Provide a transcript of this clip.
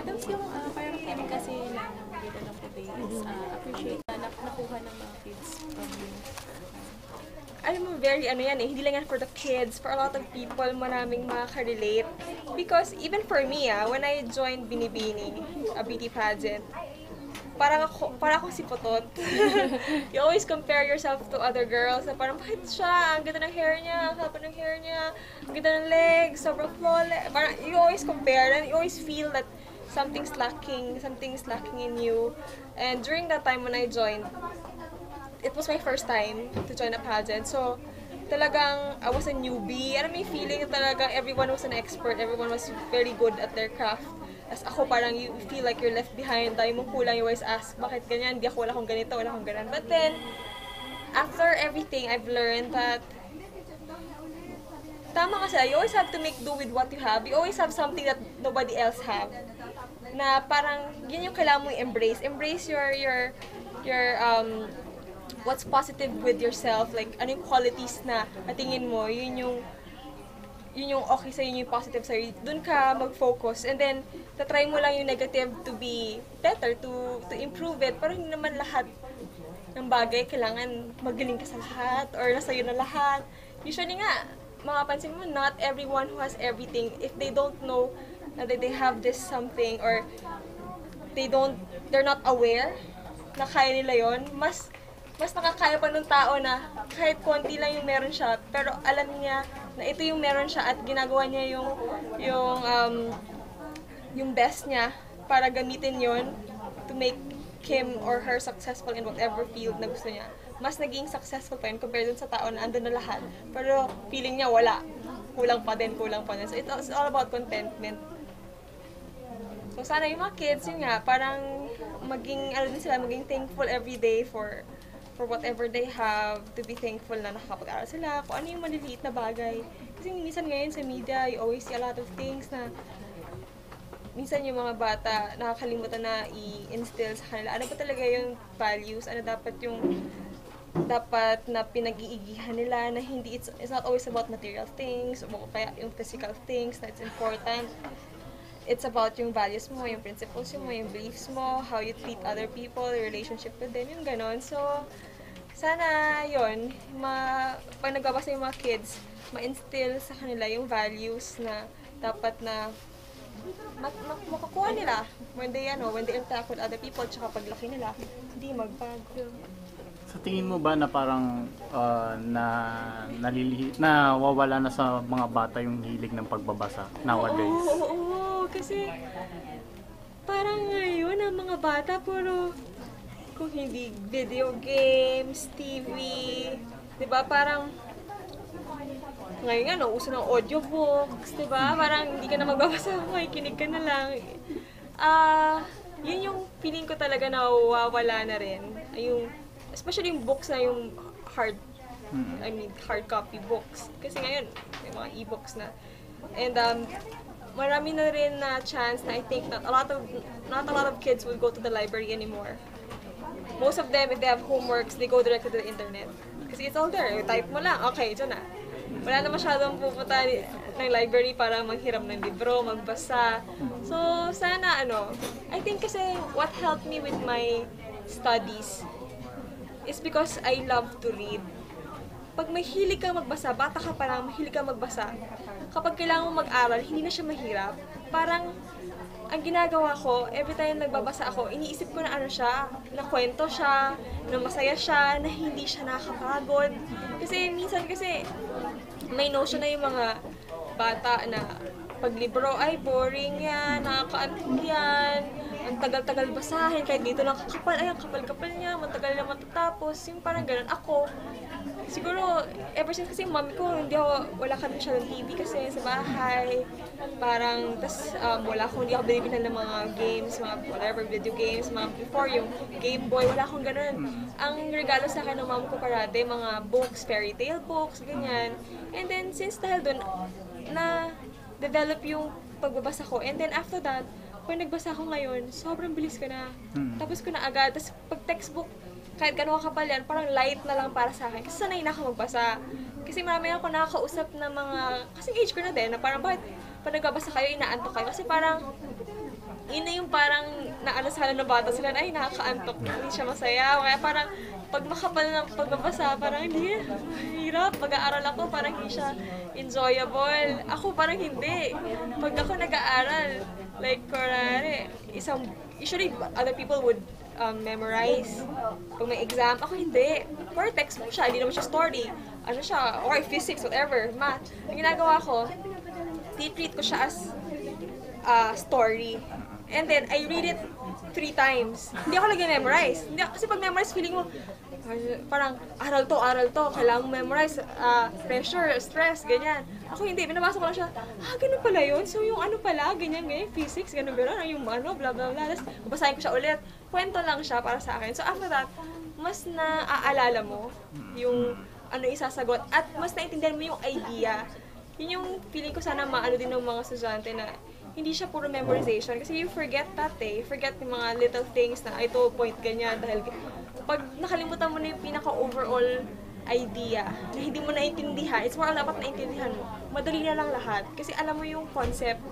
Tapos yung parang feeling kasi ng Vida ng Puti is appreciate na nakuha ng mga kids from you. Alam mo, very ano yan hindi lang yan for the kids, for a lot of people, maraming makaka-relate. Because even for me, when I joined Binibini, a beauty pageant, parang ako si Potot. You always compare yourself to other girls na parang, bakit siya? Ang ganda ng hair niya, ang haba ng hair niya, ang ganda ng legs, sobrang flawless. Parang you always compare and you always feel that something's lacking in you. And during that time when I joined, it was my first time to join a pageant. So, talagang I was a newbie. Alam mo yung feeling na talagang everyone was an expert, everyone was very good at their craft. As ako parang you feel like you're left behind, tayo mong kulang, you always ask, bakit ganyan? Di ako, wala akong ganito, wala akong ganan. But then, after everything, I've learned that tama kasi, you always have to make do with what you have. You always have something that nobody else have. Na parang, yun yung kailangan mo i-embrace. Embrace your what's positive with yourself, like ano yung qualities na tingin mo, yun yung okay sa'yo, yun yung positive sa'yo, dun ka mag-focus, and then tatry mo lang yung negative to be better, to improve it, pero hindi naman lahat ng bagay kailangan magaling ka sa lahat, or nasa iyo na lahat. Usually nga, makapansin mo, not everyone who has everything, if they don't know that they have this something, or they're not aware na kaya nila yon, mas nakakaya pa ng tao na kahit konti lang yung meron siya, pero alam niya na ito yung meron siya at ginagawa niya yung best niya para gamitin yon to make him or her successful in whatever field na gusto niya. Mas naging successful pa yun compared dun sa tao na andun na lahat, pero feeling niya wala. Kulang pa din. So it's all about contentment. So sana yung mga kids, yun nga, parang maging thankful every day for whatever they have, to be thankful na nakakapag-aral sila, kung ano yung maliliit na bagay. Kasi minsan ngayon sa media, you always see a lot of things na minsan yung mga bata nakakalimutan na i-instill sa kanila. Ano ba talaga yung values? Ano dapat na pinag-iigihan nila na hindi, it's not always about material things, o kaya yung physical things na it's important. It's about yung values mo, yung principles mo, yung beliefs mo, how you treat other people, your relationship with them, yung ganon. So, sana yun, pag nagbabasa yung mga kids, ma-instill sa kanila yung values na dapat na makakuha nila when they interact with other people, tsaka paglaki nila, hindi magbago. Sa tingin mo ba na parang nawawala na sa mga bata yung hilig ng pagbabasa nowadays? Oo, kasi parang ngayon ang mga bata puro kung hindi video games, TV, di ba? Parang ngayon nga, uso ng audiobooks, di ba? Parang hindi ka na magbabasa, makikinig ka na lang. Yun yung feeling ko talaga na nawawala na rin. Especially yung books na yung hard copy books. Kasi ngayon, may mga e-books na. And marami na rin na chance na I think not a lot of kids will go to the library anymore. Most of them, if they have homeworks, they go directly to the internet. Kasi it's all there. Type mo lang, okay, dyan na. Wala na masyadong pupunta ng library para manghiram ng libro, magbasa. So, sana I think kasi what helped me with my studies is because I love to read. Pag mahilig kang magbasa, bata ka pa lang, mahilig kang magbasa, kapag kailangan mo mag-aral, hindi na siya mahirap. Parang, ang ginagawa ko, every time nagbabasa ako, iniisip ko na na kwento siya, na masaya siya, na hindi siya nakakapagod. Kasi minsan may notion na yung mga bata na pag libro ay boring yan, nakakaantig yan, ang tagal-tagal basahin, kahit dito lang kakapal, ay ang kapal-kapal niya, matagal na matatapos, yung parang ganun. Ako, siguro, ever since kasi mami ko, wala kami siya ng TV kasi sa bahay, parang, hindi ako binibilan ng mga games, mga whatever, video games, mga before yung Game Boy, wala akong ganun. Ang regalo sa akin ng mami ko parate, mga books, fairy tale books, ganyan. And then, since dahil dun, na-develop yung pagbabasa ko, and then after that, pag nagbasa ko ngayon, sobrang bilis ko na. Tapos ko na agad. Tapos pag textbook, kahit gano'n kapal yan, parang light na lang para sa akin. Kasi sanay na ako magbasa. Kasi marami ako nakakausap na kasing age ko na din, na parang bakit pag nagbabasa kayo, inaantok kayo. Kasi parang, yun na yung parang naalasahan ng bata sila na ay nakakaantok, hindi siya masaya. Kaya parang pag makapal ng pagbabasa, parang hindi, hirap. Pag-aaral ako, parang hindi siya enjoyable. Ako parang hindi. Pag ako nag-aaral, like, kunwari, usually other people would memorize. Pag may exam, ako hindi. Or textbook siya, hindi naman siya story. Ano siya, or physics, whatever, math. Ang ginagawa ko, treat ko siya as story. And then, I read it 3 times. Hindi ako lagi memorize. Hindi, kasi pag memorize, feeling mo, parang aral to, kailangan mo memorize, pressure, stress, ganyan. Ako hindi, binabasa ko lang siya, ganun pala yun? So yung ano pala, ganyan, physics, ganun, yung ano, blah, blah, blah. Tapos, babasahin ko siya ulit. Kwento lang siya para sa akin. So after that, mas naaalala mo yung ano isasagot at mas naintindihan mo yung idea. Yun yung feeling ko sana maano din ng mga estudyante na hindi siya puro memorization kasi you forget that forget yung mga little things na ito point ganyan dahil pag nakalimutan mo na yung pinaka-overall idea na hindi mo naintindihan, it's more dapat naintindihan mo, madali na lang lahat kasi alam mo yung concept.